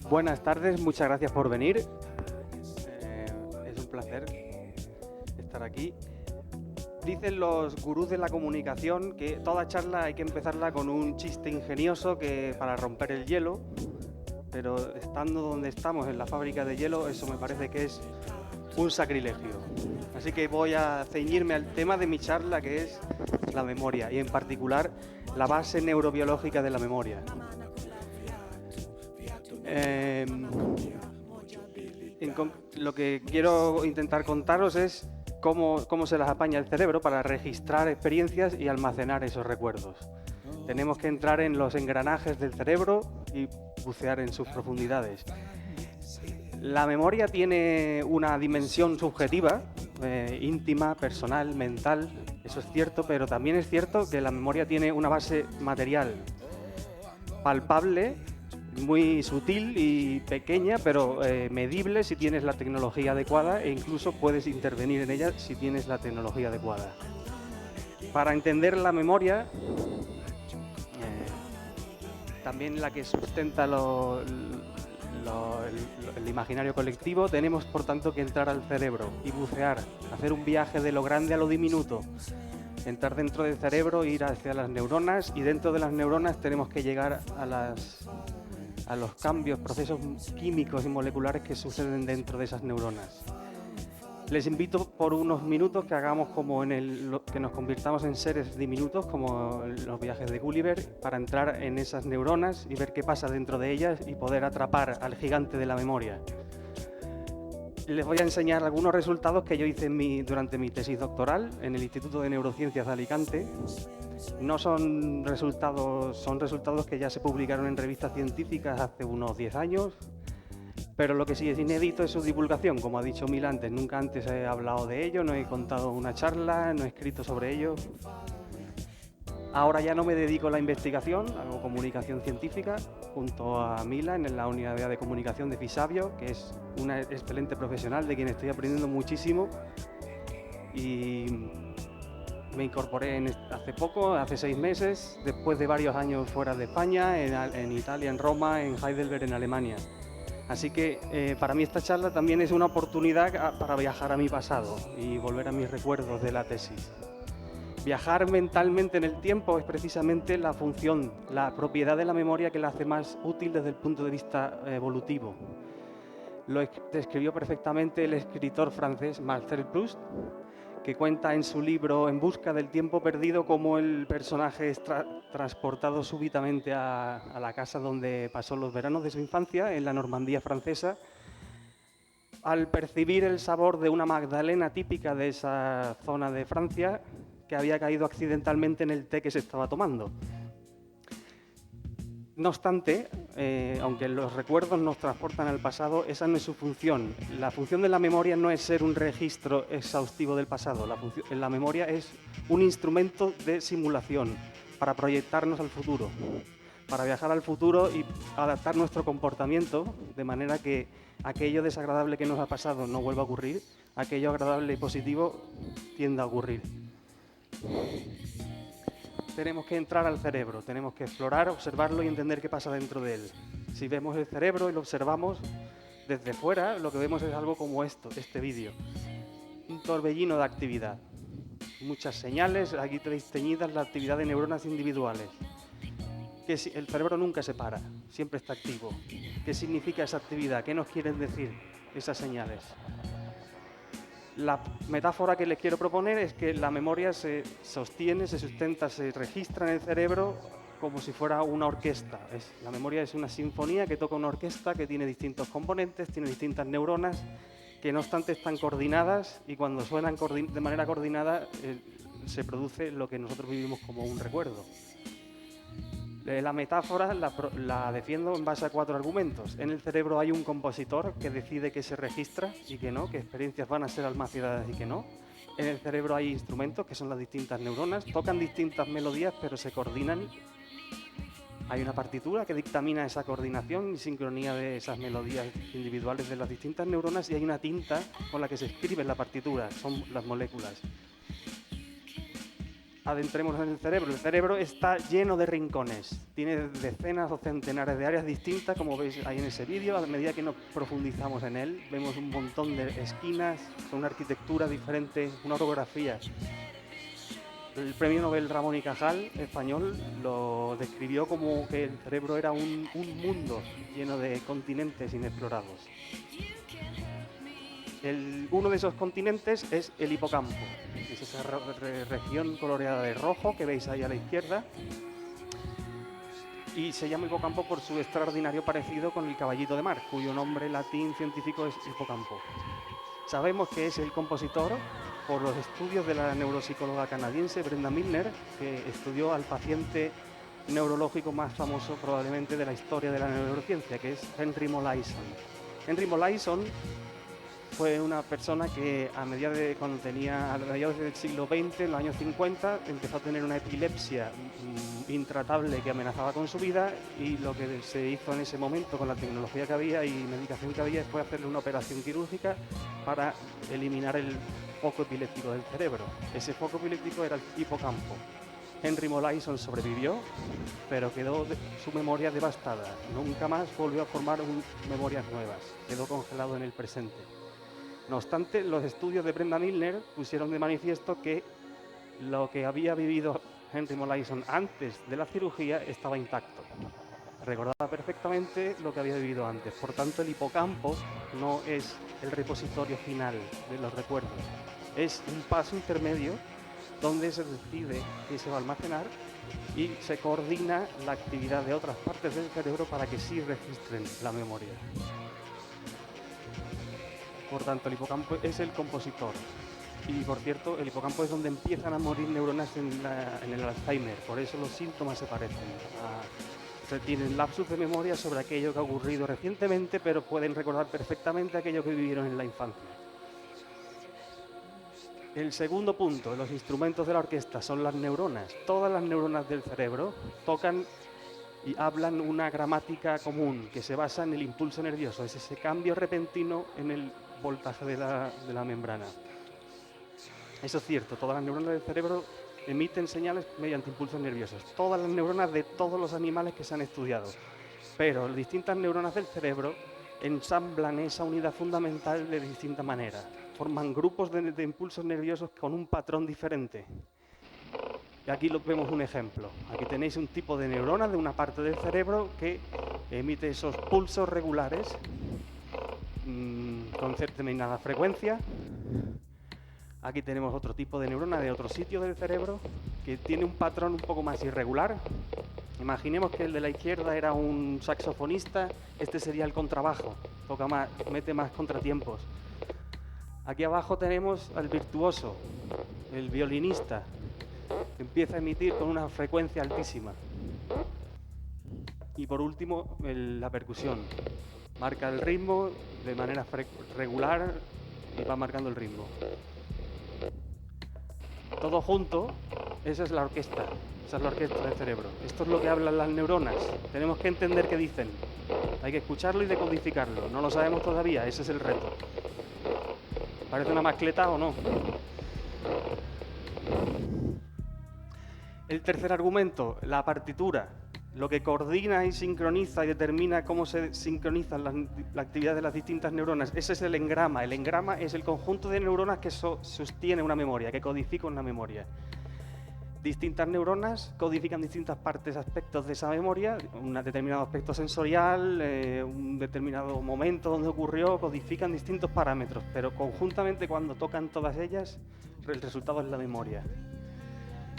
Buenas tardes, muchas gracias por venir. Es un placer estar aquí. Dicen los gurús de la comunicación que toda charla hay que empezarla con un chiste ingenioso para romper el hielo, pero estando donde estamos, en la fábrica de hielo, eso me parece que es un sacrilegio. Así que voy a ceñirme al tema de mi charla, que es la memoria, y en particular la base neurobiológica de la memoria. Lo que quiero intentar contaros es cómo se las apaña el cerebro para registrar experiencias y almacenar esos recuerdos. Tenemos que entrar en los engranajes del cerebro y bucear en sus profundidades. La memoria tiene una dimensión subjetiva, íntima, personal, mental, eso es cierto, pero también es cierto que la memoria tiene una base material, palpable, muy sutil y pequeña, pero medible si tienes la tecnología adecuada, e incluso puedes intervenir en ella si tienes la tecnología adecuada. Para entender la memoria, también la que sustenta el imaginario colectivo, tenemos por tanto que entrar al cerebro y bucear, hacer un viaje de lo grande a lo diminuto, entrar dentro del cerebro, ir hacia las neuronas, y dentro de las neuronas tenemos que llegar a los cambios, procesos químicos y moleculares que suceden dentro de esas neuronas. Les invito por unos minutos que hagamos que nos convirtamos en seres diminutos, como los viajes de Gulliver, para entrar en esas neuronas y ver qué pasa dentro de ellas y poder atrapar al gigante de la memoria. Les voy a enseñar algunos resultados que yo hice durante mi tesis doctoral en el Instituto de Neurociencias de Alicante. No son resultados que ya se publicaron en revistas científicas hace unos 10 años, pero lo que sí es inédito es su divulgación. Como ha dicho Mil antes, nunca antes he hablado de ello, no he contado una charla, no he escrito sobre ello. Ahora ya no me dedico a la investigación, hago comunicación científica junto a Mila en la unidad de comunicación de Fisabio, que es una excelente profesional de quien estoy aprendiendo muchísimo. Y me incorporé hace poco, hace 6 meses, después de varios años fuera de España, en Italia, en Roma, en Heidelberg, en Alemania. Así que para mí esta charla también es una oportunidad para viajar a mi pasado y volver a mis recuerdos de la tesis. Viajar mentalmente en el tiempo es precisamente la función, la propiedad de la memoria que la hace más útil desde el punto de vista evolutivo. Lo describió perfectamente el escritor francés Marcel Proust, que cuenta en su libro En busca del tiempo perdido cómo el personaje es transportado súbitamente a la casa donde pasó los veranos de su infancia, en la Normandía francesa, al percibir el sabor de una magdalena típica de esa zona de Francia, que había caído accidentalmente en el té que se estaba tomando. No obstante, aunque los recuerdos nos transportan al pasado, esa no es su función. La función de la memoria no es ser un registro exhaustivo del pasado. La memoria es un instrumento de simulación para proyectarnos al futuro, para viajar al futuro y adaptar nuestro comportamiento de manera que aquello desagradable que nos ha pasado no vuelva a ocurrir, aquello agradable y positivo tienda a ocurrir. Tenemos que entrar al cerebro, tenemos que explorar, observarlo y entender qué pasa dentro de él. Si vemos el cerebro y lo observamos desde fuera, lo que vemos es algo como este vídeo. Un torbellino de actividad. Muchas señales, aquí tenéis teñidas la actividad de neuronas individuales. Que el cerebro nunca se para, siempre está activo. ¿Qué significa esa actividad? ¿Qué nos quieren decir esas señales? La metáfora que les quiero proponer es que la memoria se sostiene, se sustenta, se registra en el cerebro como si fuera una orquesta. La memoria es una sinfonía que toca una orquesta que tiene distintos componentes, tiene distintas neuronas, que no obstante están coordinadas, y cuando suenan de manera coordinada se produce lo que nosotros vivimos como un recuerdo. La metáfora la defiendo en base a 4 argumentos. En el cerebro hay un compositor que decide qué se registra y qué no, qué experiencias van a ser almacenadas y qué no. En el cerebro hay instrumentos, que son las distintas neuronas, tocan distintas melodías pero se coordinan. Hay una partitura que dictamina esa coordinación y sincronía de esas melodías individuales de las distintas neuronas, y hay una tinta con la que se escribe la partitura, son las moléculas. adentrémonos en el cerebro. El cerebro está lleno de rincones, tiene decenas o centenares de áreas distintas, como veis ahí en ese vídeo. A medida que nos profundizamos en él, vemos un montón de esquinas con una arquitectura diferente, una orografía. El premio Nobel Ramón y Cajal, español, lo describió como que el cerebro era un mundo lleno de continentes inexplorados. Uno de esos continentes es el hipocampo, es esa región coloreada de rojo que veis ahí a la izquierda, y se llama hipocampo por su extraordinario parecido con el caballito de mar, cuyo nombre latín científico es hipocampo. Sabemos que es el compositor por los estudios de la neuropsicóloga canadiense Brenda Milner, que estudió al paciente neurológico más famoso probablemente de la historia de la neurociencia, que es Henry Molaison. Henry Molaison fue una persona que a mediados del siglo XX, en los años 50, empezó a tener una epilepsia intratable que amenazaba con su vida, y lo que se hizo en ese momento con la tecnología que había y medicación que había fue hacerle una operación quirúrgica para eliminar el foco epiléptico del cerebro. Ese foco epiléptico era el hipocampo. Henry Molaison sobrevivió, pero quedó su memoria devastada. Nunca más volvió a formar memorias nuevas. Quedó congelado en el presente. No obstante, los estudios de Brenda Milner pusieron de manifiesto que lo que había vivido Henry Molaison antes de la cirugía estaba intacto. Recordaba perfectamente lo que había vivido antes. Por tanto, el hipocampo no es el repositorio final de los recuerdos. Es un paso intermedio donde se decide que se va a almacenar y se coordina la actividad de otras partes del cerebro para que sí registren la memoria. Por tanto, el hipocampo es el compositor. Y, por cierto, el hipocampo es donde empiezan a morir neuronas en el Alzheimer. Por eso los síntomas se parecen. Se tienen lapsus de memoria sobre aquello que ha ocurrido recientemente, pero pueden recordar perfectamente aquello que vivieron en la infancia. El segundo punto, los instrumentos de la orquesta son las neuronas. Todas las neuronas del cerebro tocan y hablan una gramática común que se basa en el impulso nervioso. Es ese cambio repentino en el voltaje de la membrana. Eso es cierto, todas las neuronas del cerebro emiten señales mediante impulsos nerviosos. Todas las neuronas de todos los animales que se han estudiado. Pero las distintas neuronas del cerebro ensamblan esa unidad fundamental de distinta manera. Forman grupos de impulsos nerviosos con un patrón diferente. Y aquí vemos un ejemplo. Aquí tenéis un tipo de neurona de una parte del cerebro que emite esos pulsos regulares con determinada frecuencia. Aquí tenemos otro tipo de neurona de otro sitio del cerebro que tiene un patrón un poco más irregular. Imaginemos que el de la izquierda era un saxofonista, este sería el contrabajo, toca más, mete más contratiempos. Aquí abajo tenemos al virtuoso, el violinista, que empieza a emitir con una frecuencia altísima. Y por último, la percusión. Marca el ritmo de manera regular y va marcando el ritmo. Todo junto, esa es la orquesta. Esa es la orquesta del cerebro. Esto es lo que hablan las neuronas. Tenemos que entender qué dicen. Hay que escucharlo y decodificarlo. No lo sabemos todavía, ese es el reto. ¿Parece una mascleta o no? El tercer argumento, la partitura. Lo que coordina y sincroniza y determina cómo se sincronizan la actividad de las distintas neuronas. Ese es el engrama. El engrama es el conjunto de neuronas que sostiene una memoria, que codifica una memoria. Distintas neuronas codifican distintas partes, aspectos de esa memoria, un determinado aspecto sensorial, un determinado momento donde ocurrió, codifican distintos parámetros, pero conjuntamente cuando tocan todas ellas, el resultado es la memoria.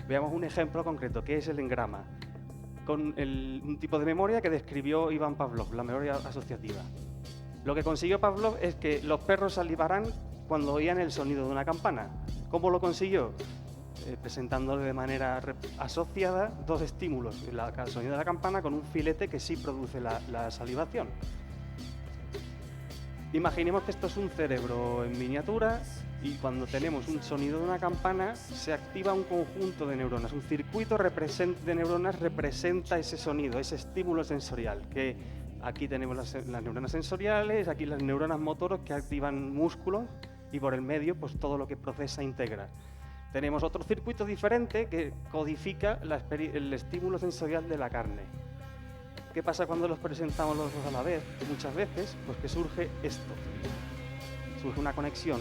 Veamos un ejemplo concreto, que es el engrama, con un tipo de memoria que describió Ivan Pavlov, la memoria asociativa. Lo que consiguió Pavlov es que los perros salivaran cuando oían el sonido de una campana. ¿Cómo lo consiguió? Presentándole de manera asociada dos estímulos, el sonido de la campana con un filete que sí produce la salivación. Imaginemos que esto es un cerebro en miniatura y cuando tenemos un sonido de una campana se activa un conjunto de neuronas, un circuito de neuronas representa ese sonido, ese estímulo sensorial, que aquí tenemos las neuronas sensoriales, aquí las neuronas motoras que activan músculos y por el medio pues todo lo que procesa e integra. Tenemos otro circuito diferente que codifica el estímulo sensorial de la carne. ¿Qué pasa cuando los presentamos los dos a la vez? Muchas veces, pues que surge esto. Surge una conexión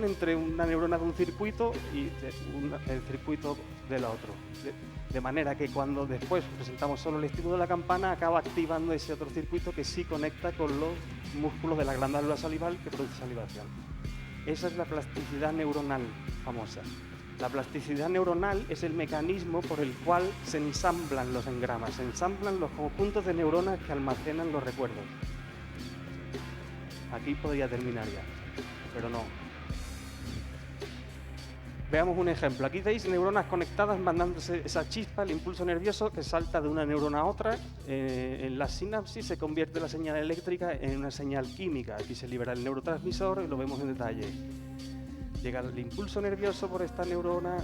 entre una neurona de un circuito y el circuito del otro. De manera que cuando después presentamos solo el estímulo de la campana, acaba activando ese otro circuito que sí conecta con los músculos de la glándula salival que produce salivación. Esa es la plasticidad neuronal famosa. La plasticidad neuronal es el mecanismo por el cual se ensamblan los engramas, se ensamblan los conjuntos de neuronas que almacenan los recuerdos. Aquí podría terminar ya, pero no. Veamos un ejemplo. Aquí veis neuronas conectadas mandándose esa chispa, el impulso nervioso que salta de una neurona a otra. En la sinapsis se convierte la señal eléctrica en una señal química. Aquí se libera el neurotransmisor y lo vemos en detalle. Llega el impulso nervioso por esta neurona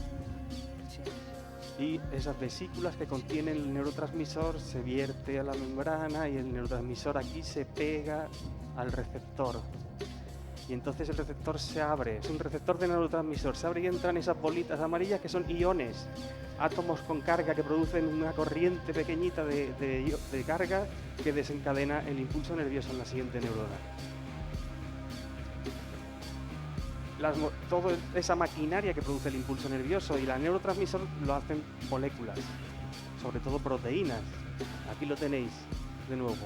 y esas vesículas que contienen el neurotransmisor se vierte a la membrana y el neurotransmisor aquí se pega al receptor. Y entonces el receptor se abre, es un receptor de neurotransmisor, se abre y entran esas bolitas amarillas que son iones, átomos con carga que producen una corriente pequeñita de carga que desencadena el impulso nervioso en la siguiente neurona. Toda esa maquinaria que produce el impulso nervioso y el neurotransmisor lo hacen moléculas, sobre todo proteínas. Aquí lo tenéis de nuevo.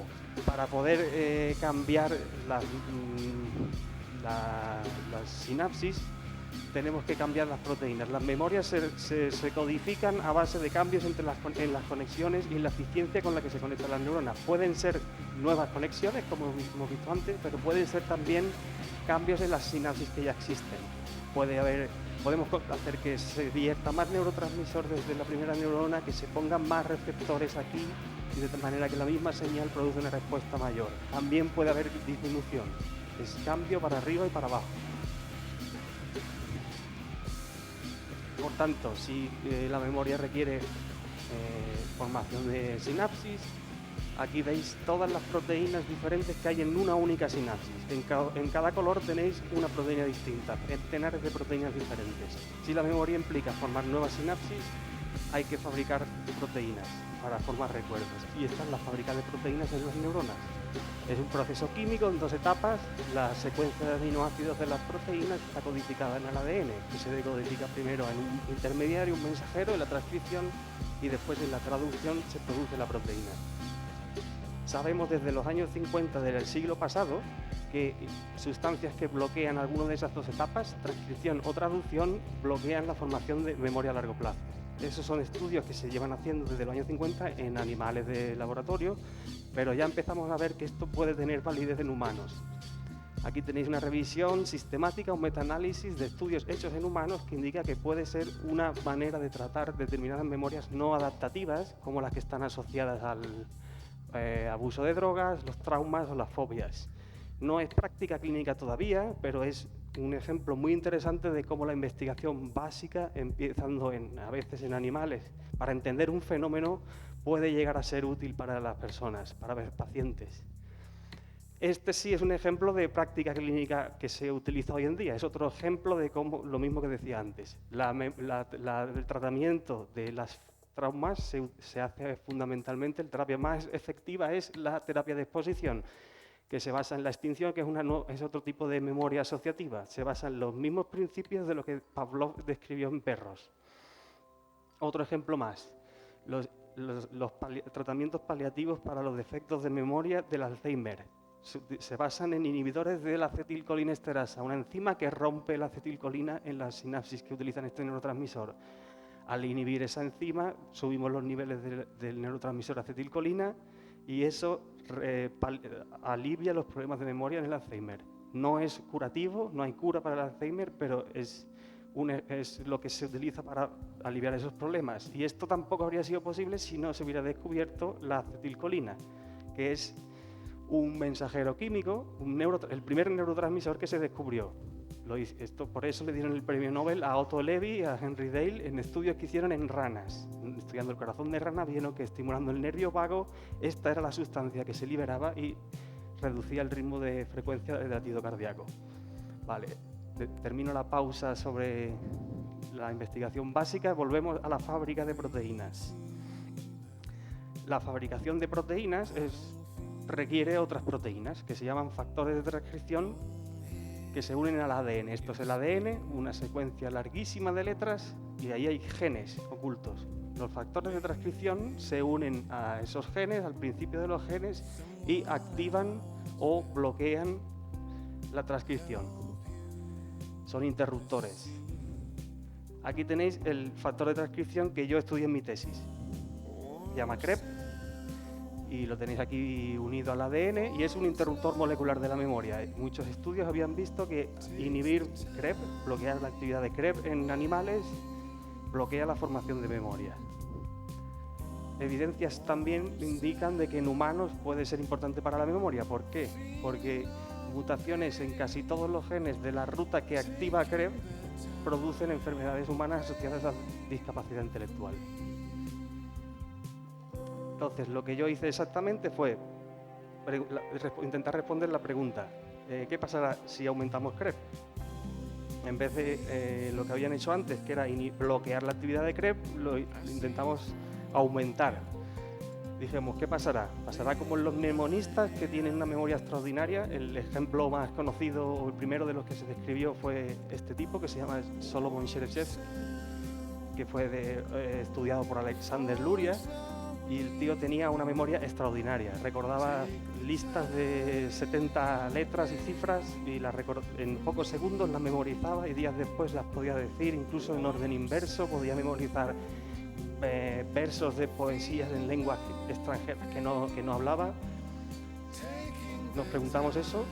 Para poder cambiar las sinapsis tenemos que cambiar las proteínas. Las memorias se codifican a base de cambios en las conexiones y en la eficiencia con la que se conectan las neuronas. Pueden ser nuevas conexiones, como hemos visto antes, pero pueden ser también cambios en las sinapsis que ya existen. Podemos hacer que se vierta más neurotransmisor desde la primera neurona, que se pongan más receptores aquí, y de tal manera que la misma señal produce una respuesta mayor. También puede haber disminución. Es cambio para arriba y para abajo. Por tanto, si la memoria requiere formación de sinapsis, aquí veis todas las proteínas diferentes que hay en una única sinapsis. En cada color tenéis una proteína distinta, centenares de proteínas diferentes. Si la memoria implica formar nuevas sinapsis, hay que fabricar proteínas para formar recuerdos. Y esta es la fábrica de proteínas en las neuronas. Es un proceso químico en 2 etapas. La secuencia de aminoácidos de las proteínas está codificada en el ADN, que se decodifica primero en un intermediario, un mensajero, en la transcripción, y después en la traducción se produce la proteína. Sabemos desde los años 50 del siglo pasado que sustancias que bloquean alguna de esas 2 etapas, transcripción o traducción, bloquean la formación de memoria a largo plazo. Esos son estudios que se llevan haciendo desde los años 50 en animales de laboratorio, pero ya empezamos a ver que esto puede tener validez en humanos. Aquí tenéis una revisión sistemática, un metaanálisis de estudios hechos en humanos que indica que puede ser una manera de tratar determinadas memorias no adaptativas, como las que están asociadas al abuso de drogas, los traumas o las fobias. No es práctica clínica todavía, pero es un ejemplo muy interesante de cómo la investigación básica, empezando a veces en animales, para entender un fenómeno, puede llegar a ser útil para las personas, para los pacientes. Este sí es un ejemplo de práctica clínica que se utiliza hoy en día. Es otro ejemplo de cómo, lo mismo que decía antes, el tratamiento de las traumas se hace fundamentalmente, la terapia más efectiva es la terapia de exposición, que se basa en la extinción, que es otro tipo de memoria asociativa. Se basa en los mismos principios de lo que Pavlov describió en perros. Otro ejemplo más, los tratamientos paliativos para los defectos de memoria del Alzheimer. Se basan en inhibidores de la acetilcolinesterasa, una enzima que rompe la acetilcolina en las sinapsis que utilizan este neurotransmisor. Al inhibir esa enzima, subimos los niveles del neurotransmisor acetilcolina y eso alivia los problemas de memoria en el Alzheimer. No es curativo, no hay cura para el Alzheimer, pero es lo que se utiliza para aliviar esos problemas. Y esto tampoco habría sido posible si no se hubiera descubierto la acetilcolina, que es un mensajero químico, el primer neurotransmisor que se descubrió. Por eso le dieron el premio Nobel a Otto Levy y a Henry Dale en estudios que hicieron en ranas. Estudiando el corazón de rana, vieron que estimulando el nervio vago, esta era la sustancia que se liberaba y reducía el ritmo de frecuencia del latido cardíaco. Vale, termino la pausa sobre la investigación básica, volvemos a la fábrica de proteínas. La fabricación de proteínas requiere otras proteínas que se llaman factores de transcripción que se unen al ADN. Esto es el ADN, una secuencia larguísima de letras y ahí hay genes ocultos. Los factores de transcripción se unen a esos genes, al principio de los genes, y activan o bloquean la transcripción. Son interruptores. Aquí tenéis el factor de transcripción que yo estudié en mi tesis. Se llama CREB y lo tenéis aquí unido al ADN y es un interruptor molecular de la memoria. Muchos estudios habían visto que inhibir CREB, bloquear la actividad de CREB en animales, bloquea la formación de memoria. Evidencias también indican de que en humanos puede ser importante para la memoria. ¿Por qué? Porque mutaciones en casi todos los genes de la ruta que activa CREB producen enfermedades humanas asociadas a discapacidad intelectual. Entonces, lo que yo hice exactamente fue intentar responder la pregunta: ¿qué pasará si aumentamos CREB? En vez de lo que habían hecho antes, que era bloquear la actividad de CREB, lo intentamos aumentar. Dijimos, ¿qué pasará? Pasará como en los mnemonistas, que tienen una memoria extraordinaria. El ejemplo más conocido, o el primero de los que se describió, fue este tipo, que se llama Solomon Shereshevsky, que fue estudiado por Alexander Luria, y el tío tenía una memoria extraordinaria. Recordaba listas de 70 letras y cifras y en pocos segundos las memorizaba y días después las podía decir, incluso en orden inverso. Podía memorizar versos de poesías en lenguas extranjeras que no hablaba. Nos preguntamos eso: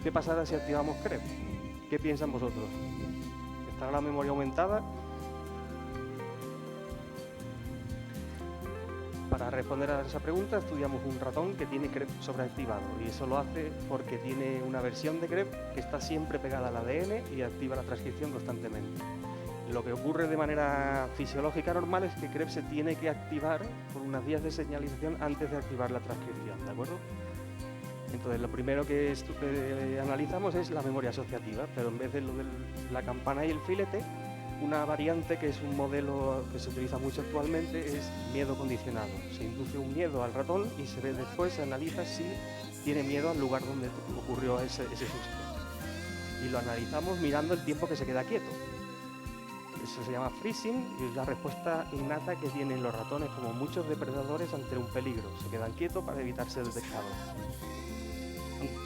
¿qué pasará si activamos CREB? ¿Qué piensan vosotros? ¿Estará la memoria aumentada? Para responder a esa pregunta estudiamos un ratón que tiene CREB sobreactivado, y eso lo hace porque tiene una versión de CREB que está siempre pegada al ADN y activa la transcripción constantemente. Lo que ocurre de manera fisiológica normal es que CREB se tiene que activar por unas vías de señalización antes de activar la transcripción, ¿de acuerdo? Entonces, lo primero que analizamos es la memoria asociativa, pero en vez de lo de la campana y el filete, una variante que es un modelo que se utiliza mucho actualmente es miedo condicionado. Se induce un miedo al ratón y después se analiza si tiene miedo al lugar donde ocurrió ese susto. Y lo analizamos mirando el tiempo que se queda quieto. Eso se llama freezing y es la respuesta innata que tienen los ratones, como muchos depredadores, ante un peligro. Se quedan quietos para evitar ser detectados.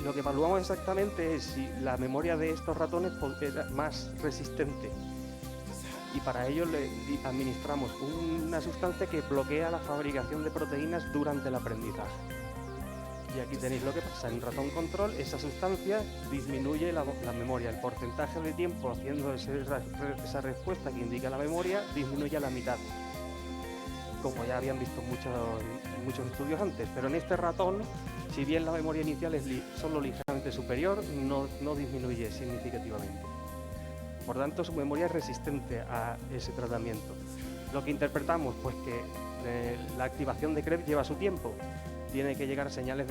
Lo que evaluamos exactamente es si la memoria de estos ratones era más resistente. Y para ello le administramos una sustancia que bloquea la fabricación de proteínas durante el aprendizaje. Y aquí tenéis lo que pasa. En ratón control, esa sustancia disminuye la memoria. El porcentaje de tiempo haciendo esa respuesta que indica la memoria disminuye a la mitad, como ya habían visto muchos estudios antes. Pero en este ratón, si bien la memoria inicial es solo ligeramente superior, no disminuye significativamente. Por tanto, su memoria es resistente a ese tratamiento. Lo que interpretamos, pues que la activación de CREB lleva su tiempo. Tiene que llegar señales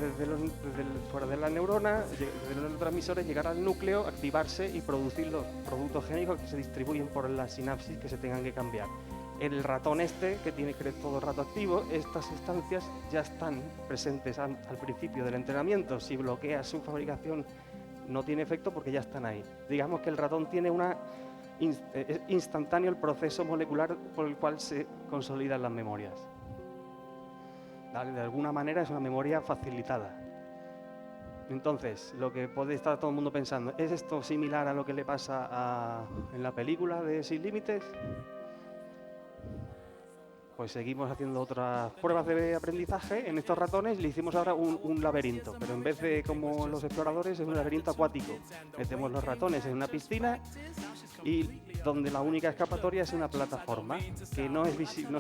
fuera de la neurona, de los neurotransmisores, llegar al núcleo, activarse y producir los productos génicos que se distribuyen por la sinapsis que se tengan que cambiar. El ratón que tiene CREB todo el rato activo, estas sustancias ya están presentes al principio del entrenamiento. Si bloquea su fabricación, no tiene efecto porque ya están ahí. Digamos que el ratón tiene instantáneo el proceso molecular por el cual se consolidan las memorias. ¿Vale? De alguna manera es una memoria facilitada. Entonces, lo que puede estar todo el mundo pensando, ¿es esto similar a lo que le pasa en la película de Sin Límites? Pues seguimos haciendo otras pruebas de aprendizaje. En estos ratones le hicimos ahora un laberinto, pero en vez de como los exploradores, es un laberinto acuático. Metemos los ratones en una piscina y donde la única escapatoria es una plataforma que no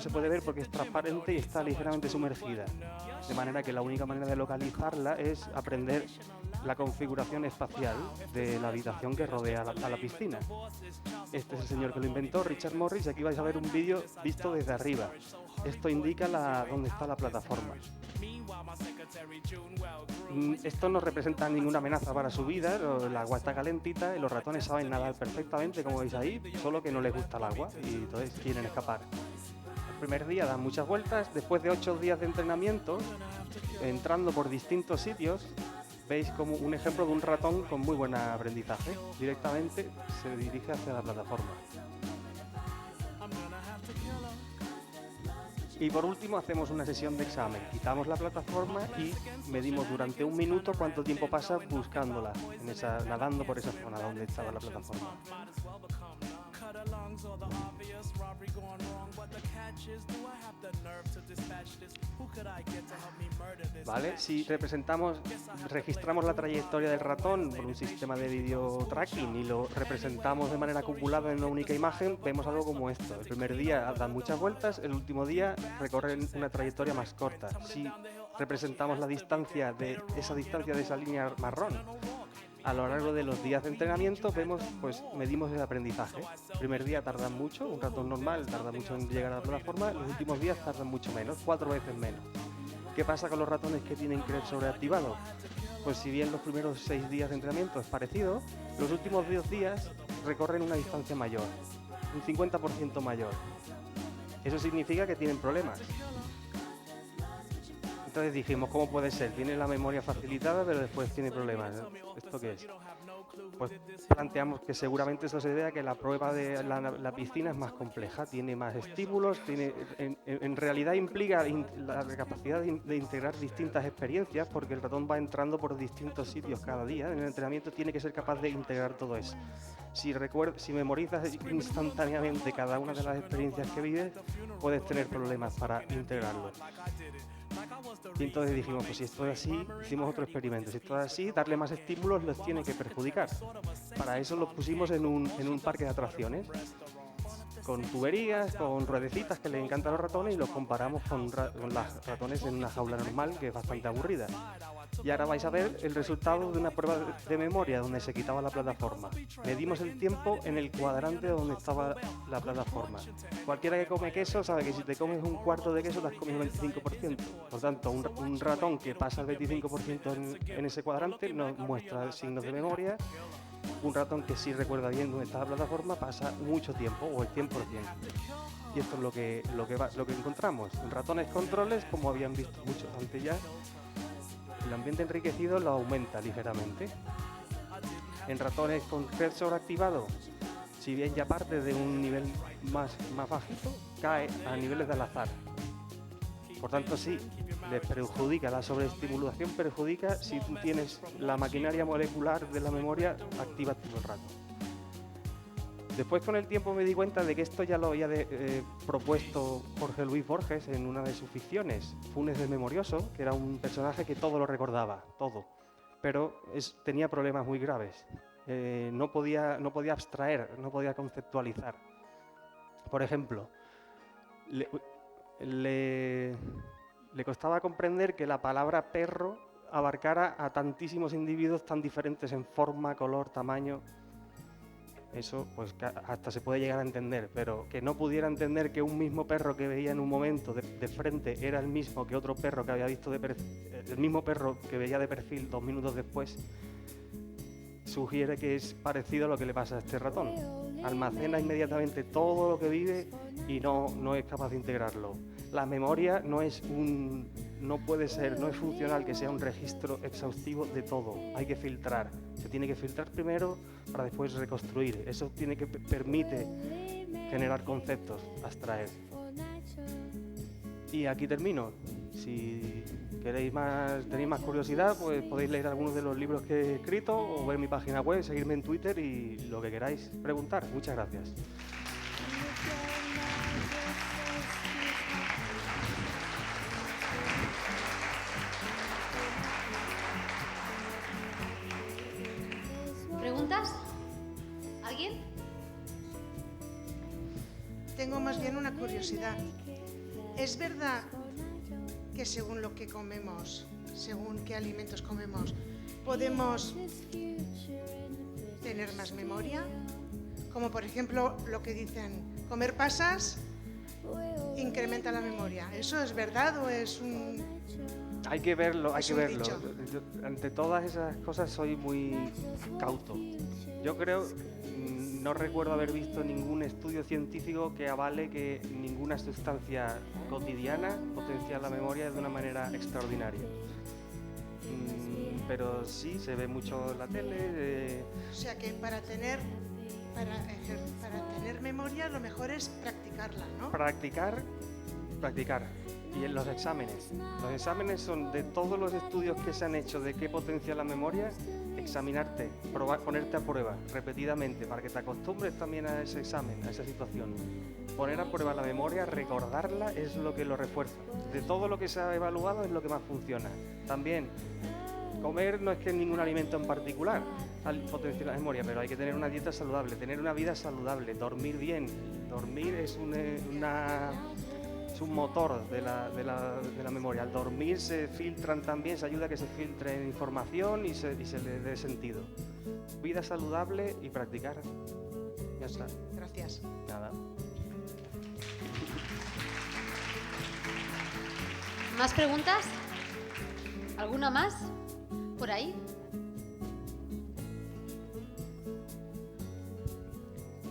se puede ver porque es transparente y está ligeramente sumergida. De manera que la única manera de localizarla es aprender la configuración espacial de la habitación que rodea a la piscina. Este es el señor que lo inventó, Richard Morris. Aquí vais a ver un vídeo visto desde arriba. Esto indica dónde está la plataforma. Esto no representa ninguna amenaza para su vida, el agua está calentita y los ratones saben nadar perfectamente, como veis ahí, solo que no les gusta el agua y entonces quieren escapar. El primer día dan muchas vueltas, después de 8 días de entrenamiento, entrando por distintos sitios, veis como un ejemplo de un ratón con muy buen aprendizaje. Directamente se dirige hacia la plataforma. Y por último hacemos una sesión de examen. Quitamos la plataforma y medimos durante 1 minuto cuánto tiempo pasa buscándola, nadando por esa zona donde estaba la plataforma. Vale, si registramos la trayectoria del ratón por un sistema de video tracking y lo representamos de manera acumulada en una única imagen, vemos algo como esto. El primer día dan muchas vueltas, el último día recorren una trayectoria más corta. Si representamos esa distancia de esa línea marrón a lo largo de los días de entrenamiento, medimos el aprendizaje. El primer día tardan mucho, un ratón normal tarda mucho en llegar a la plataforma, los últimos días tardan mucho menos, 4 veces menos. ¿Qué pasa con los ratones que tienen CREF sobreactivado? Pues si bien los primeros 6 días de entrenamiento es parecido, los últimos 2 días recorren una distancia mayor, un 50% mayor. Eso significa que tienen problemas. Entonces dijimos, ¿cómo puede ser? Tiene la memoria facilitada, pero después tiene problemas. ¿Esto qué es? Pues planteamos que seguramente eso se debe a que la prueba de la piscina es más compleja, tiene más estímulos, en realidad implica la capacidad de integrar distintas experiencias, porque el ratón va entrando por distintos sitios cada día. En el entrenamiento tiene que ser capaz de integrar todo eso. Si memorizas instantáneamente cada una de las experiencias que vives, puedes tener problemas para integrarlo. Y entonces dijimos, pues si esto es así, hicimos otro experimento. Si esto es así, darle más estímulos les tiene que perjudicar. Para eso los pusimos en un parque de atracciones, con tuberías, con ruedecitas que les encantan a los ratones, y los comparamos con los ratones en una jaula normal, que es bastante aburrida. Y ahora vais a ver el resultado de una prueba de memoria donde se quitaba la plataforma. Medimos el tiempo en el cuadrante donde estaba la plataforma. Cualquiera que come queso sabe que si te comes un cuarto de queso te has comido el 25%. Por tanto, un ratón que pasa el 25% en ese cuadrante nos muestra signos de memoria. Un ratón que sí recuerda bien dónde está la plataforma pasa mucho tiempo, o el 100%. Y esto es lo que encontramos. En ratones controles, como habían visto muchos antes ya, el ambiente enriquecido lo aumenta ligeramente. En ratones con CREF sobreactivado, si bien ya parte de un nivel más bajito, cae a niveles del azar. Por tanto, sí, les perjudica, la sobreestimulación perjudica si tú tienes la maquinaria molecular de la memoria activa todo el rato. Después, con el tiempo, me di cuenta de que esto ya lo había propuesto Jorge Luis Borges en una de sus ficciones, Funes el Memorioso, que era un personaje que todo lo recordaba, todo, pero tenía problemas muy graves. No podía abstraer, no podía conceptualizar. Por ejemplo, le costaba comprender que la palabra perro abarcara a tantísimos individuos tan diferentes en forma, color, tamaño. Eso pues hasta se puede llegar a entender, pero que no pudiera entender que un mismo perro que veía en un momento de frente era el mismo que otro perro que había visto el mismo perro que veía de perfil 2 minutos después, sugiere que es parecido a lo que le pasa a este ratón. Almacena inmediatamente todo lo que vive y no es capaz de integrarlo. La memoria no es funcional que sea un registro exhaustivo de todo. Hay que filtrar. Se tiene que filtrar primero para después reconstruir. Eso permite generar conceptos, abstraer. Y aquí termino. Si tenéis más curiosidad, pues podéis leer algunos de los libros que he escrito o ver mi página web, seguirme en Twitter y lo que queráis preguntar. Muchas gracias. ¿Preguntas? ¿Alguien? Tengo más bien una curiosidad. ¿Es verdad que según lo que comemos, según qué alimentos comemos, podemos tener más memoria? Como por ejemplo lo que dicen, comer pasas incrementa la memoria. ¿Eso es verdad o es un Hay que verlo, hay Es que un verlo. dicho. Yo, ante todas esas cosas soy muy cauto. Yo creo, no recuerdo haber visto ningún estudio científico que avale que ninguna sustancia cotidiana potencia la memoria de una manera extraordinaria. Pero sí, se ve mucho en la tele. O sea que para tener memoria lo mejor es practicarla, ¿no? Practicar. Y en los exámenes. Los exámenes son de todos los estudios que se han hecho de qué potencia la memoria, examinarte, ponerte a prueba repetidamente para que te acostumbres también a ese examen, a esa situación. Poner a prueba la memoria, recordarla es lo que lo refuerza. De todo lo que se ha evaluado es lo que más funciona. También, comer no es que ningún alimento en particular potencie la memoria, pero hay que tener una dieta saludable, tener una vida saludable, dormir bien. Dormir es un motor de la memoria. Al dormir se filtran también, se ayuda a que se filtre información y se le dé sentido. Vida saludable y practicar. Ya está. Gracias. Nada. ¿Más preguntas? ¿Alguna más? ¿Por ahí?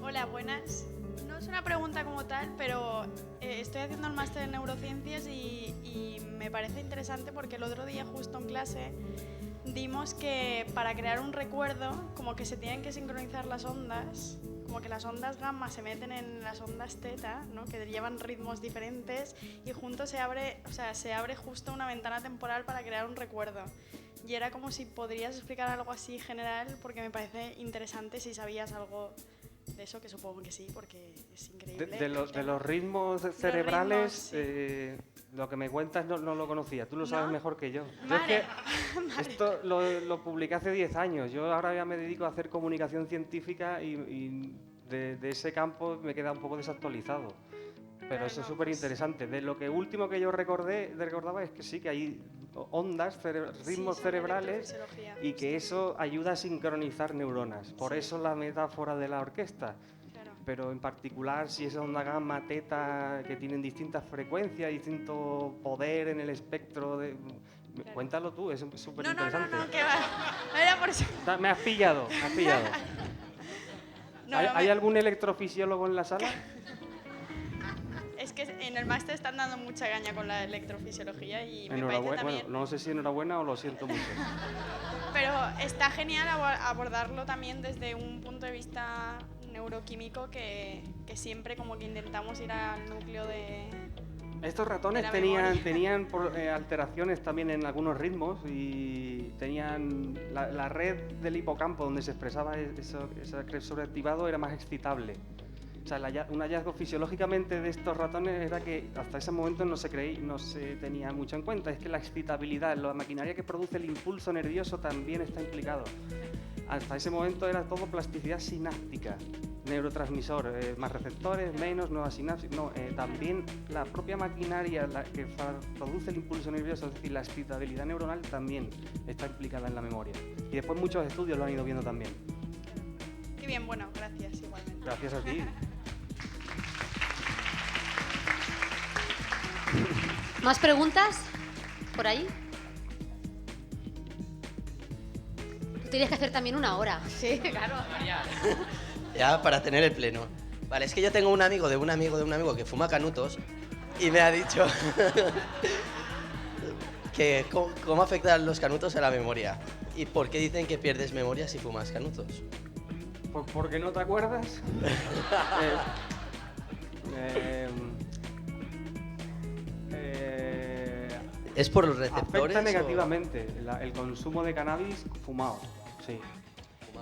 Hola, buenas. No es una pregunta como tal, pero estoy haciendo el máster en neurociencias y me parece interesante porque el otro día justo en clase dimos que para crear un recuerdo como que se tienen que sincronizar las ondas, como que las ondas gamma se meten en las ondas teta, ¿no? Que llevan ritmos diferentes y juntos se abre justo una ventana temporal para crear un recuerdo. Y era como si podrías explicar algo así general porque me parece interesante si sabías algo de eso, que supongo que sí, porque es increíble. De los ritmos cerebrales, lo que me cuentas no lo conocía. Tú lo sabes mejor que yo. Vale. Vale. Esto lo publiqué hace 10 años. Yo ahora ya me dedico a hacer comunicación científica y de ese campo me queda un poco desactualizado. Pero eso es súper interesante. De lo último que yo recordaba es que sí, que hay ondas, ritmos cerebrales y que eso ayuda a sincronizar neuronas. Por eso la metáfora de la orquesta. Claro. Pero en particular si esa onda gamma, teta, que tienen distintas frecuencias, distinto poder en el espectro de... Claro. Cuéntalo tú, es súper interesante. No, que va. No era por eso. Me has pillado. ¿Hay algún electrofisiólogo en la sala? Es que en el máster están dando mucha caña con la electrofisiología y me parece también... Bueno, no sé si enhorabuena o lo siento mucho. Pero está genial abordarlo también desde un punto de vista neuroquímico que siempre como que intentamos ir al núcleo de... Estos ratones tenían alteraciones también en algunos ritmos y tenían la red del hipocampo donde se expresaba ese sobreactivado era más excitable. O sea, un hallazgo fisiológicamente de estos ratones era que hasta ese momento no se tenía mucho en cuenta. Es que la excitabilidad, la maquinaria que produce el impulso nervioso también está implicado. Hasta ese momento era todo plasticidad sináptica, neurotransmisor, más receptores, menos, nuevas sinapsis. No, también la propia maquinaria que produce el impulso nervioso, es decir, la excitabilidad neuronal también está implicada en la memoria. Y después muchos estudios lo han ido viendo también. Qué bien, bueno, gracias igualmente. Gracias a ti. ¿Más preguntas? ¿Por ahí? Tú tienes que hacer también una hora. Sí, claro. Ya, para tener el pleno. Vale, es que yo tengo un amigo de un amigo que fuma canutos y me ha dicho que cómo afectan los canutos a la memoria y por qué dicen que pierdes memoria si fumas canutos. ¿Por qué no te acuerdas? ¿Es por los receptores? Afecta negativamente el consumo de cannabis fumado, sí.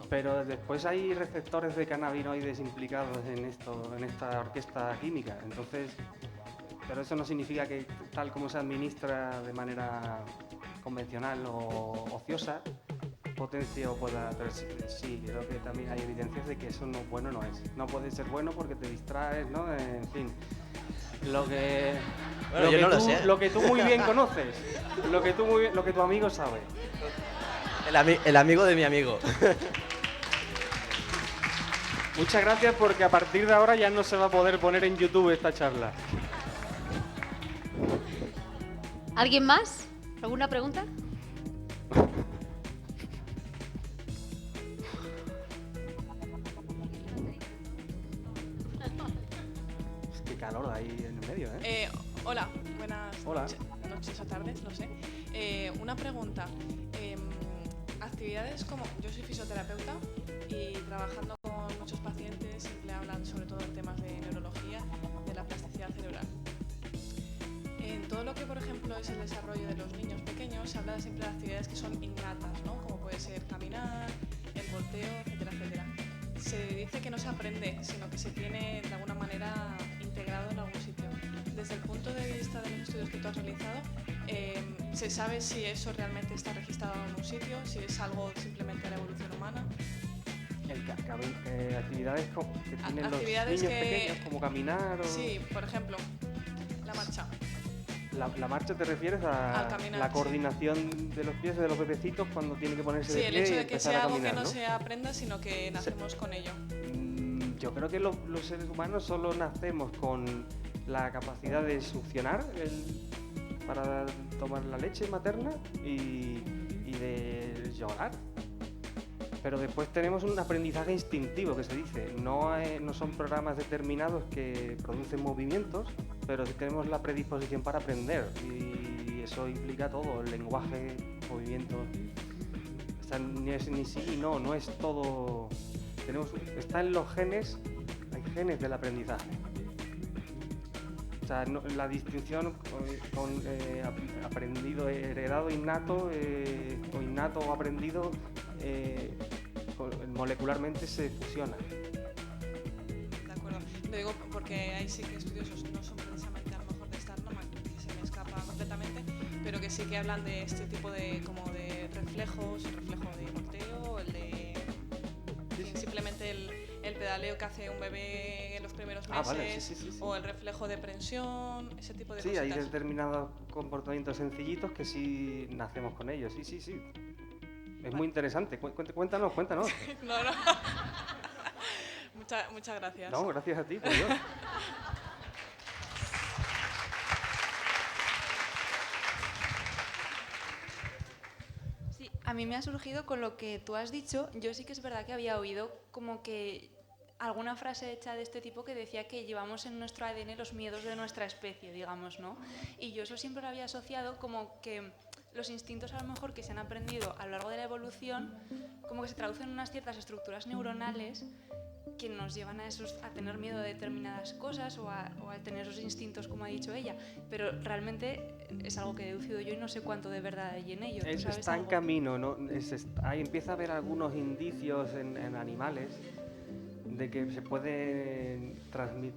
Pero después hay receptores de cannabinoides implicados en esta orquesta química. Entonces, pero eso no significa que tal como se administra de manera convencional o ociosa, potencia o pueda... Pero sí, creo que también hay evidencias de que eso bueno no es. No puede ser bueno porque te distraes, ¿no? En fin, lo que tú muy bien conoces, lo que tu amigo sabe. El amigo de mi amigo. Muchas gracias porque a partir de ahora ya no se va a poder poner en YouTube esta charla. ¿Alguien más? ¿Alguna pregunta? Qué calor ahí en el medio, ¿eh? Hola, buenas Hola. noches o tardes, no sé. Una pregunta. Actividades como... Yo soy fisioterapeuta y trabajando con muchos pacientes siempre hablan sobre todo en temas de neurología, de la plasticidad cerebral. En todo lo que, por ejemplo, es el desarrollo de los niños pequeños, se habla siempre de actividades que son innatas, ¿no? Como puede ser caminar, el volteo, etcétera, etcétera. Se dice que no se aprende, sino que se tiene de alguna manera integrado en algún sitio. Desde el punto de vista de los estudios que tú has realizado, ¿se sabe si eso realmente está registrado en un sitio, si es algo simplemente de la evolución humana? Actividades que tienen actividades los niños que- pequeños, como caminar o... Sí, por ejemplo, la marcha. La marcha te refieres a Al caminar, la sí. coordinación de los pies de los bebecitos cuando tienen que ponerse Sí, de el pie hecho y de que empezar sea a algo caminar, que no ¿no? se aprenda, sino que nacemos con ello. Yo creo que los seres humanos solo nacemos con la capacidad de succionar para tomar la leche materna y de llorar. Pero después tenemos un aprendizaje instintivo, que se dice. No son programas determinados que producen movimientos, pero sí tenemos la predisposición para aprender. Y eso implica todo, el lenguaje, movimientos. Ni es ni sí ni no, no es todo... Está en los genes, hay genes del aprendizaje. O sea, la distinción con aprendido, heredado, innato, o innato o aprendido, molecularmente se fusiona. De acuerdo. Lo digo porque hay sí que estudiosos, no son precisamente a lo mejor de Startman, que se me escapa completamente, pero que sí que hablan de este tipo de como de reflejos, el reflejo de volteo, el de simplemente el pedaleo que hace un bebé en los primeros meses, Vale, sí. o el reflejo de prensión, ese tipo de Sí, cositas. hay determinados comportamientos sencillitos que sí nacemos con ellos, sí. Es muy interesante, cuéntanos. No. Muchas gracias. No, gracias a ti, por Dios. Sí, a mí me ha surgido con lo que tú has dicho. Yo sí que es verdad que había oído como que alguna frase hecha de este tipo que decía que llevamos en nuestro ADN los miedos de nuestra especie, digamos, ¿no? Y yo eso siempre lo había asociado como que los instintos a lo mejor que se han aprendido a lo largo de la evolución como que se traducen en unas ciertas estructuras neuronales que nos llevan a tener miedo de determinadas cosas o a tener esos instintos, como ha dicho ella. Pero realmente es algo que he deducido yo y no sé cuánto de verdad hay en ello. ¿Tú sabes Está en algo? camino, ¿no? Ahí empieza a haber algunos indicios en animales de que se pueden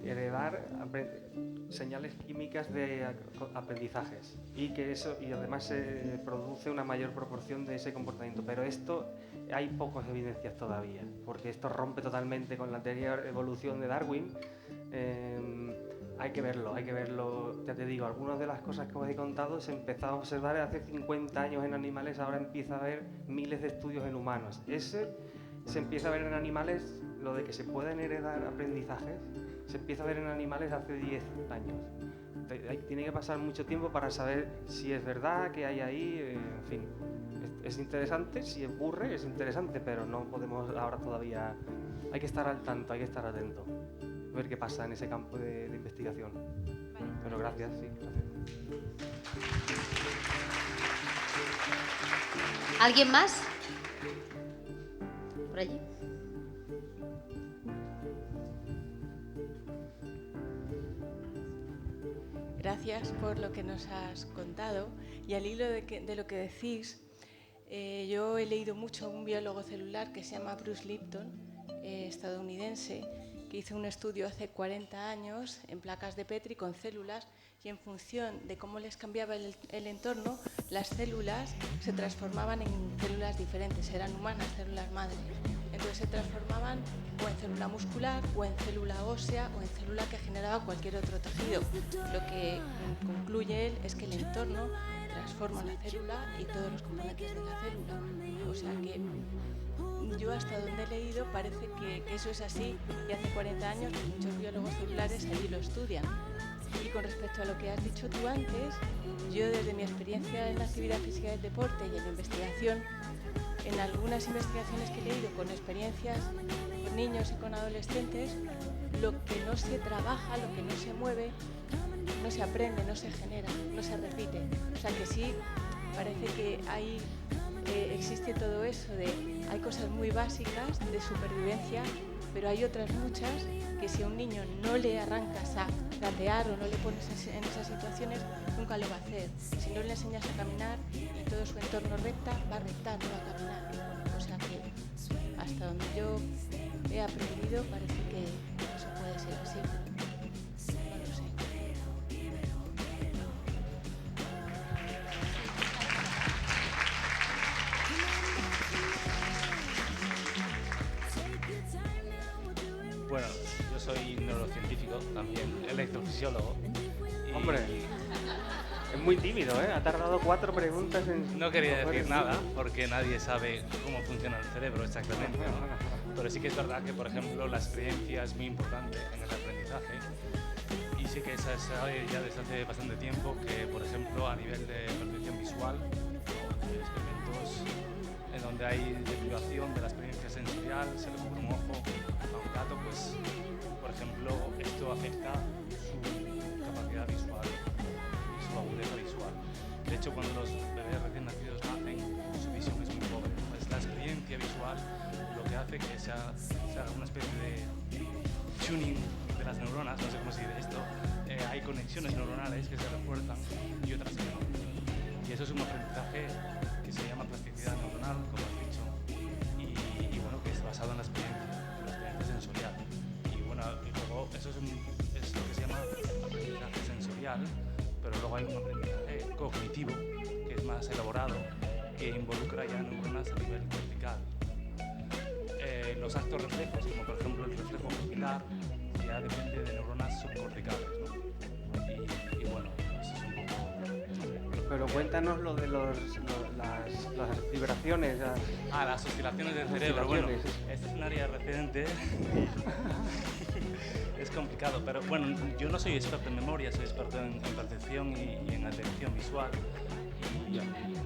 heredar señales químicas de aprendizajes y que y además se produce una mayor proporción de ese comportamiento. Pero esto hay pocas evidencias todavía, porque esto rompe totalmente con la anterior evolución de Darwin. Hay que verlo, ya te digo, algunas de las cosas que os he contado se empezó a observar hace 50 años en animales, ahora empieza a haber miles de estudios en humanos. Se empieza a ver en animales, lo de que se pueden heredar aprendizajes, se empieza a ver en animales hace 10 años. Tiene que pasar mucho tiempo para saber si es verdad, qué hay ahí, en fin. Es interesante, si ocurre es interesante, pero no podemos ahora todavía... Hay que estar al tanto, hay que estar atento, ver qué pasa en ese campo de investigación. Vale. Pero gracias, sí, gracias. ¿Alguien más? ¿Por allí? Gracias por lo que nos has contado y al hilo de lo que decís, yo he leído mucho a un biólogo celular que se llama Bruce Lipton, estadounidense, que hizo un estudio hace 40 años en placas de Petri con células y en función de cómo les cambiaba el entorno, las células se transformaban en células diferentes, eran humanas, células madre. Entonces se transformaban o en célula muscular, o en célula ósea, o en célula que generaba cualquier otro tejido. Lo que concluye él es que el entorno transforma la célula y todos los componentes de la célula. O sea que yo hasta donde he leído parece que eso es así y hace 40 años muchos biólogos celulares allí lo estudian. Y con respecto a lo que has dicho tú antes, yo desde mi experiencia en la actividad física del deporte y en la investigación, en algunas investigaciones que he leído con experiencias con niños y con adolescentes, lo que no se trabaja, lo que no se mueve, no se aprende, no se genera, no se repite. O sea que sí, parece que existe todo eso hay cosas muy básicas de supervivencia, pero hay otras muchas que si a un niño no le arrancas a gatear o no le pones en esas situaciones, nunca lo va a hacer. Si no le enseñas a caminar y todo su entorno recta, va a rectar, no va a caminar. O sea que hasta donde yo he aprendido parece que eso puede ser así, pero no lo sé. Bueno, yo soy neurocientífico también, electrofisiólogo. Hombre, es muy tímido, ¿eh? Ha tardado 4 preguntas en... No quería decir nada porque nadie sabe cómo funciona el cerebro exactamente, ¿no? Pero sí que es verdad que, por ejemplo, la experiencia es muy importante en el aprendizaje y sí que se sabe ya desde hace bastante tiempo que, por ejemplo, a nivel de percepción visual, ¿no? Experimentos en donde hay deprivación de la experiencia sensorial, se le cubre un ojo a un gato, pues, por ejemplo, esto afecta su capacidad visual y su agudeza visual. De hecho, cuando los bebés recién nacidos nacen, su visión es muy pobre. Pues la experiencia visual lo que hace que se haga una especie de tuning de las neuronas, no sé cómo se dice esto, hay conexiones neuronales que se refuerzan y otras que no. Y eso es un aprendizaje que se llama plasticidad neuronal, como has dicho, y bueno, que es basado en la experiencia sensorial. Y bueno, y luego eso es lo que se llama aprendizaje sensorial, pero luego hay un aprendizaje cognitivo, que es más elaborado, que involucra ya neuronas a nivel cortical. Los actos reflejos, como por ejemplo el reflejo pupilar, ya depende de neuronas subcorticales, ¿no? Y bueno, eso es un poco... Pero cuéntanos lo de las vibraciones. Las oscilaciones del cerebro. Bueno, este es un área reciente. Es complicado, pero bueno, yo no soy experto en memoria, soy experto en percepción y en atención visual.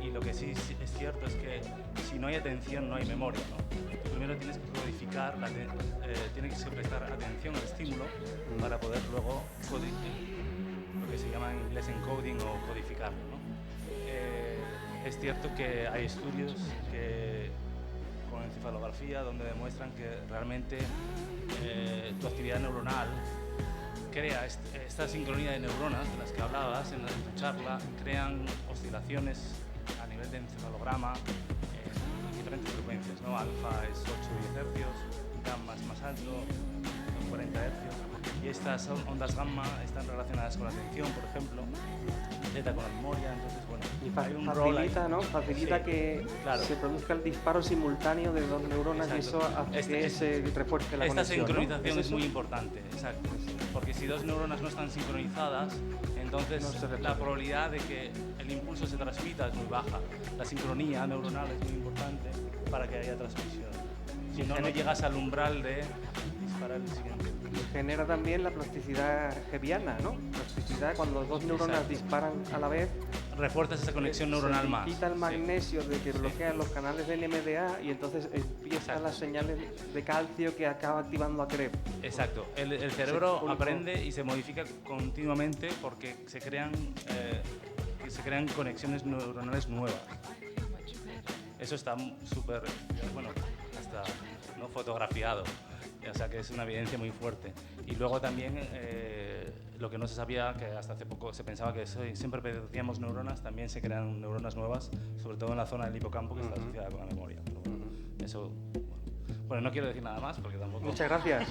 Y lo que sí es cierto es que si no hay atención, no hay memoria, ¿no? Primero tienes que codificar, tienes que prestar atención al estímulo para poder luego lo que se llama en inglés encoding o codificarlo, ¿no? Es cierto que hay estudios con encefalografía donde demuestran que realmente tu actividad neuronal crea esta sincronía de neuronas de las que hablabas en tu charla, crean oscilaciones a nivel de encefalograma en diferentes frecuencias, ¿no? Alfa es 8 o 10 hercios, gamma es más alto, son 40 hercios, y estas ondas gamma están relacionadas con la atención, por ejemplo, zeta con la memoria, entonces bueno, y hay un rol ahí. ¿no? Facilita Sí, que claro. se produzca el disparo simultáneo de 2 neuronas. Exacto. Y eso hace que se refuerce la Esta conexión, sincronización ¿no? es muy importante, exacto. Porque si 2 neuronas no están sincronizadas, entonces la probabilidad de que el impulso se transmita es muy baja. La sincronía neuronal es muy importante para que haya transmisión. Si no, no llegas al umbral de disparar el siguiente. Genera también la plasticidad hebbiana, ¿no? Plasticidad, cuando 2 neuronas Exacto. disparan a la vez, Refuerzas esa conexión neuronal más. quita el magnesio de que Sí. bloquea los canales de NMDA y entonces empiezan Exacto. las señales de calcio que acaba activando a CREP. Exacto. El cerebro único. aprende y se modifica continuamente porque se crean conexiones neuronales nuevas. Eso está súper, bueno, hasta no fotografiado, o sea que es una evidencia muy fuerte. Y luego también lo que no se sabía, que hasta hace poco se pensaba que siempre perdíamos neuronas, también se crean neuronas nuevas, sobre todo en la zona del hipocampo que está asociada con la memoria. Pero bueno, eso, bueno, no quiero decir nada más porque tampoco... Muchas gracias.